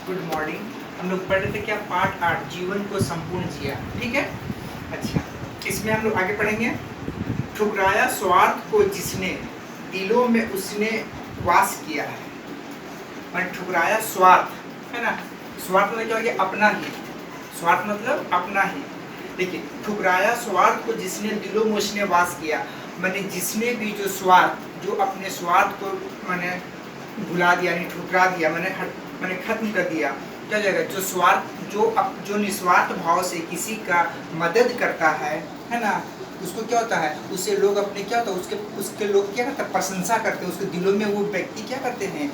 Good morning. हम लोग पढ़ रहे थे क्या, पार्ट 8 जीवन को संपूर्ण जिया। ठीक है, अच्छा, इसमें हम लोग आगे पढ़ेंगे। ठुकराया स्वार्थ को जिसने दिलों में उसने वास किया है। मैंने ठुकराया स्वार्थ, है ना। स्वार्थ मतलब क्या हो गया, अपना ही। स्वार्थ मतलब अपना ही। देखिए, ठुकराया स्वार्थ को जिसने दिलों में उसने वास किया, मैंने जिसने भी जो स्वार्थ, जो अपने स्वार्थ को मैंने भुला दिया, यानी ठुकरा दिया, मैंने खत्म कर दिया। क्या जाएगा, जो स्वार्थ, जो निस्वार्थ भाव से किसी का मदद करता है ना, उसको क्या होता है, उससे लोग अपने क्या होता है, उसके लोग क्या करते हैं, प्रशंसा करते हैं, उसके दिलों में वो व्यक्ति क्या करते हैं,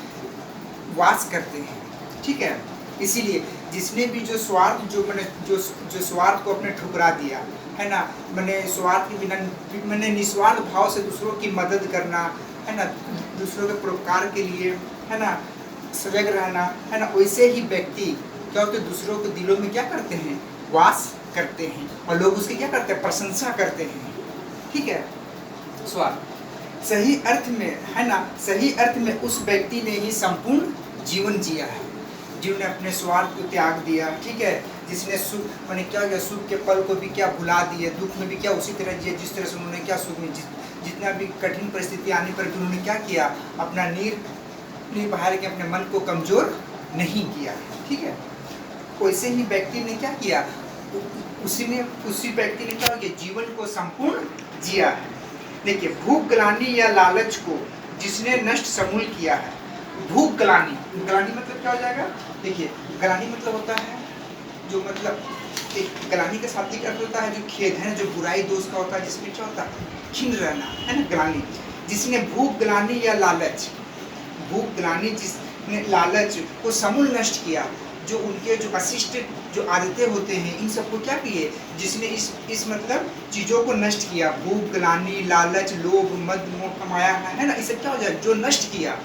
वास करते हैं। ठीक है, इसीलिए जिसने भी जो स्वार्थ, जो स्वार्थ को अपने ठुकरा दिया, है ना, मैंने स्वार्थ के बिना, मैंने निस्वार्थ भाव से दूसरों की मदद करना, है ना, दूसरों के परोपकार के लिए, है ना, सजग रहना, है ना, वैसे ही व्यक्ति क्या होते हैं, दूसरों के दिलों में क्या करते हैं, वास करते हैं, और लोग उसकी क्या करते हैं, प्रशंसा करते हैं। ठीक है, स्वार्थ सही अर्थ में, है ना, सही अर्थ में उस व्यक्ति ने ही संपूर्ण जीवन जिया है, जिन्होंने अपने स्वार्थ को त्याग दिया। ठीक है, जिसने सुख, मैंने क्या किया, सुख के पल को भी क्या भुला दिए, दुख में भी क्या उसी तरह जिया जिस तरह से उन्होंने क्या सुख में, जितना भी कठिन परिस्थिति आने पर भी उन्होंने क्या किया, अपना नीर बाहर के अपने मन को कमजोर नहीं किया। ठीक है, वैसे ही व्यक्ति ने क्या किया, उसी व्यक्ति ने क्या किया, जीवन को संपूर्ण जिया है। देखिए, भूख ग्लानि या लालच को जिसने नष्ट समूल किया है। भूख ग्लानि, ग्लानि मतलब क्या हो जाएगा, देखिए, ग्लानि मतलब होता है जो, मतलब एक ग्लानि का शाब्दिक अर्थ होता है जो खेद है, जो बुराई दोष का होता है, जिसमें क्या होता है, खिन्न रहना, है ना, ग्लानि। जिसने भूख ग्लानि या लालच, भूख ग्लानि जिसने लालच को समूल नष्ट किया, जो उनके जो अशिष्ट जो आदतें होते हैं, इन सबको क्या किए, जिसने इस मतलब चीज़ों को नष्ट किया, भूख ग्लानि, लालच, लोभ, मद, मोह, माया, है ना, इसे क्या हो जाए, जो नष्ट किया,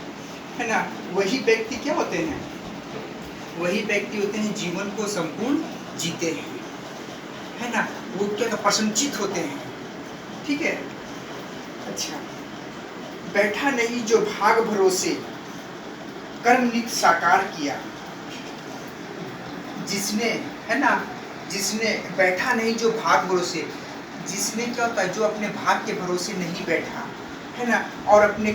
है ना, वही व्यक्ति क्या होते हैं, वही व्यक्ति होते हैं जीवन को संपूर्ण जीते हैं, है ना, वो क्या प्रसन्नचित होते हैं। ठीक है, अच्छा, बैठा नहीं जो भाग भरोसे कर्म नित साकार किया, जिसने, है ना, जिसने बैठा नहीं जो भाग भरोसे, जिसने क्या होता है, जो अपने भाग के भरोसे नहीं बैठा, है ना, और अपने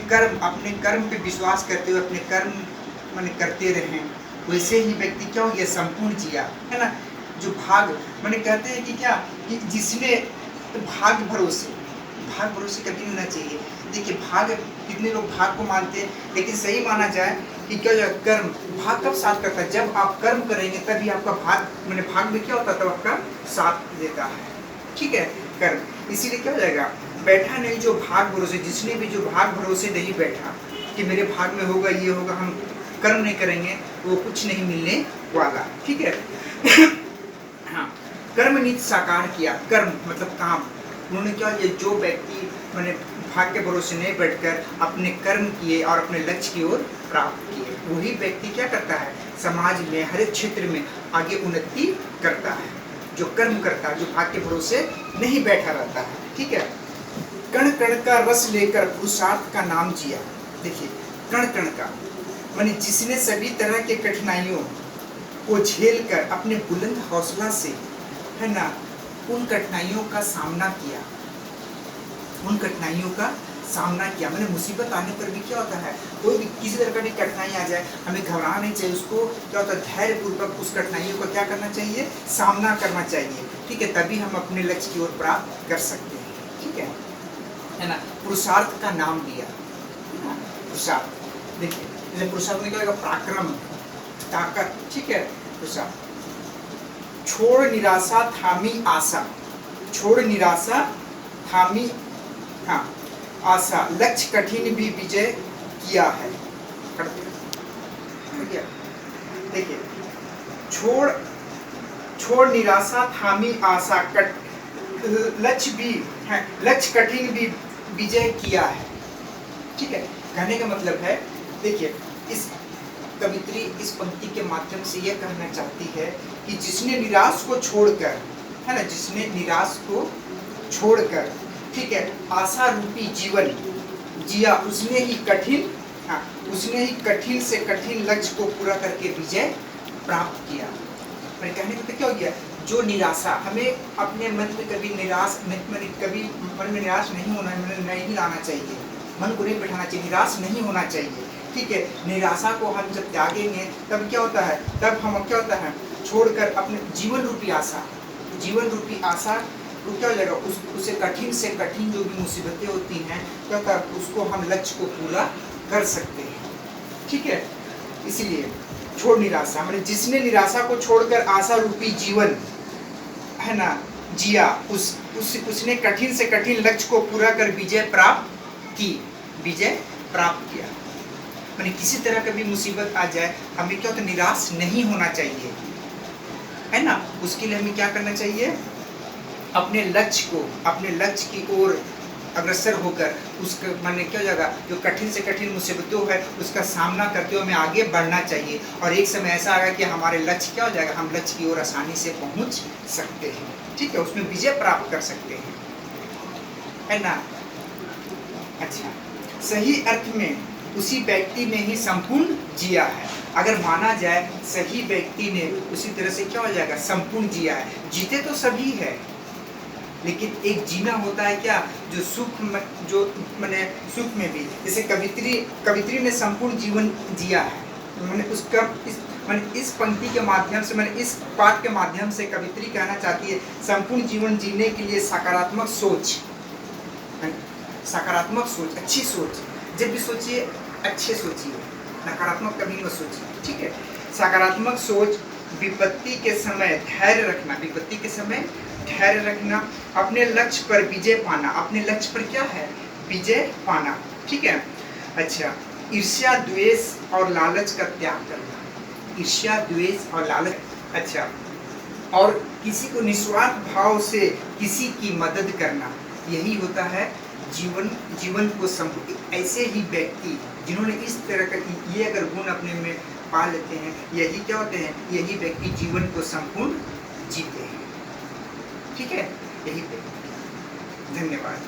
कर्म पे विश्वास करते हुए अपने कर्म मैंने करते रहे, वैसे ही व्यक्ति क्या हो गया, संपूर्ण जिया, है ना। जो भाग मैंने कहते हैं कि क्या, कि जिसने भाग भरोसे कभी नहीं होना चाहिए। देखिए, भाग, कितने लोग भाग को मानते हैं, लेकिन सही माना जाए कि क्या जो कर्म, भाग कब साथ करता है, जब आप कर्म करेंगे तभी आपका भाग, मैंने भाग में क्या होता है, तब आपका साथ देता है। ठीक है, कर्म, इसीलिए क्या हो जाएगा, बैठा नहीं जो भाग भरोसे, जिसने भी जो भाग भरोसे नहीं बैठा कि मेरे भाग में होगा, ये होगा, हम कर्म नहीं करेंगे, वो कुछ नहीं मिलने वाला। ठीक है हाँ, कर्म नित साकार किया, कर्म मतलब काम, उन्होंने क्या किया, जो व्यक्ति मैंने भाग के भरोसे नहीं बैठकर अपने कर्म किए और अपने लक्ष्य की ओर प्राप्त किए, वही व्यक्ति क्या करता है, समाज में हर एक क्षेत्र में आगे उन्नति करता है, जो कर्म करता है, जो भाग के भरोसे नहीं बैठा रहता है। ठीक है, कण कण का रस लेकर पुरुषार्थ का नाम जिया। देखिए, कण कण का माने जिसने सभी तरह के कठिनाइयों को झेल कर अपने बुलंद हौसला से, है ना, उन कठिनाइयों का सामना किया, मैंने मुसीबत आने पर भी क्या होता है, कोई भी किसी तरह का भी कठिनाई आ जाए, हमें घबराना नहीं चाहिए, उसको क्या होता है, धैर्यपूर्वक उस कठिनाइयों का क्या करना चाहिए, सामना करना चाहिए। ठीक है, तभी हम अपने लक्ष्य की ओर प्राप्त कर सकते हैं। ठीक है ना, पुरुषार्थ का नाम दिया, पुरुषार्थ। देखिए, जैसे पुरुषार्थ में क्या होगा, पराक्रम, ताकत। ठीक है, पुरुषार्थ। छोड़ निराशा थामी आशा, छोड़ निराशा थामी, हाँ, आशा, लक्ष्य कठिन भी विजय किया है। देखिए, छोड़ निराशा थामी आशा, लक्ष्य कठिन भी विजय किया है। ठीक है, कहने का मतलब है, देखिए, इस कवित्री इस पंक्ति के माध्यम से यह कहना चाहती है कि जिसने निराश को छोड़कर, है ना, जिसने निराश को छोड़कर, ठीक है, आशा रूपी जीवन जिया, उसने ही कठिन से कठिन लक्ष्य को पूरा करके विजय प्राप्त किया। मैंने कहने का तो क्या हो गया, जो निराशा हमें अपने मन में कभी कभी मन में निराश नहीं होना, नहीं लाना चाहिए, मन को नहीं बैठाना चाहिए, निराश नहीं होना चाहिए। ठीक है, निराशा को हम जब त्यागेंगे तब क्या होता है, तब हम क्या होता है, छोड़कर अपने जीवन रूपी आशा वो क्या हो जाएगा, उससे कठिन से कठिन जो भी मुसीबतें होती हैं क्या होता है, उसको हम लक्ष्य को पूरा कर सकते हैं। ठीक है, इसलिए छोड़ निराशा, मतलब जिसने निराशा को छोड़कर आशा रूपी जीवन है ना जिया, उसने कठिन से कठिन लक्ष्य को पूरा कर विजय प्राप्त किया। माने किसी तरह का भी मुसीबत आ जाए, हमें क्या होता है, निराश नहीं होना चाहिए, है ना। उसके लिए हमें क्या करना चाहिए, अपने लक्ष्य की ओर अग्रसर होकर उसका माने क्या हो जाएगा, जो कठिन से कठिन मुसीबतों है उसका सामना करते हुए हमें आगे बढ़ना चाहिए। और एक समय ऐसा आएगा कि हमारे लक्ष्य क्या हो जाएगा, हम लक्ष्य की ओर आसानी से पहुंच सकते हैं। ठीक है, उसमें विजय प्राप्त कर सकते हैं, है ना। अच्छा, सही अर्थ में उसी व्यक्ति ने ही संपूर्ण जिया है। अगर माना जाए सही व्यक्ति ने उसी तरह से क्या हो जाएगा, संपूर्ण जिया है। जीते तो सभी है, लेकिन एक जीना होता है क्या, जो सुख में भी, जैसे कवित्री ने संपूर्ण जीवन जिया है। मैंने इस पंक्ति के माध्यम से, मैंने इस पाठ के माध्यम से कवित्री कहना चाहती है, संपूर्ण जीवन जीने के लिए सकारात्मक सोच, अच्छी सोच, जब भी सोचिए अच्छे सोचिए, नकारात्मक कभी मत सोचिए। ठीक है, सकारात्मक सोच, विपत्ति के समय धैर्य रखना, अपने लक्ष्य पर विजय पाना, अपने लक्ष्य पर क्या है, विजय पाना। ठीक है, अच्छा, ईर्ष्या द्वेष और लालच का त्याग करना, अच्छा, और किसी को निस्वार्थ भाव से किसी की मदद करना, यही होता है जीवन को संपूर्ण। ऐसे ही व्यक्ति जिन्होंने इस तरह का ये अगर गुण अपने में पा लेते हैं, यही क्या होते हैं, यही व्यक्ति जीवन को संपूर्ण जीते हैं। ठीक है, यही व्यक्ति। धन्यवाद।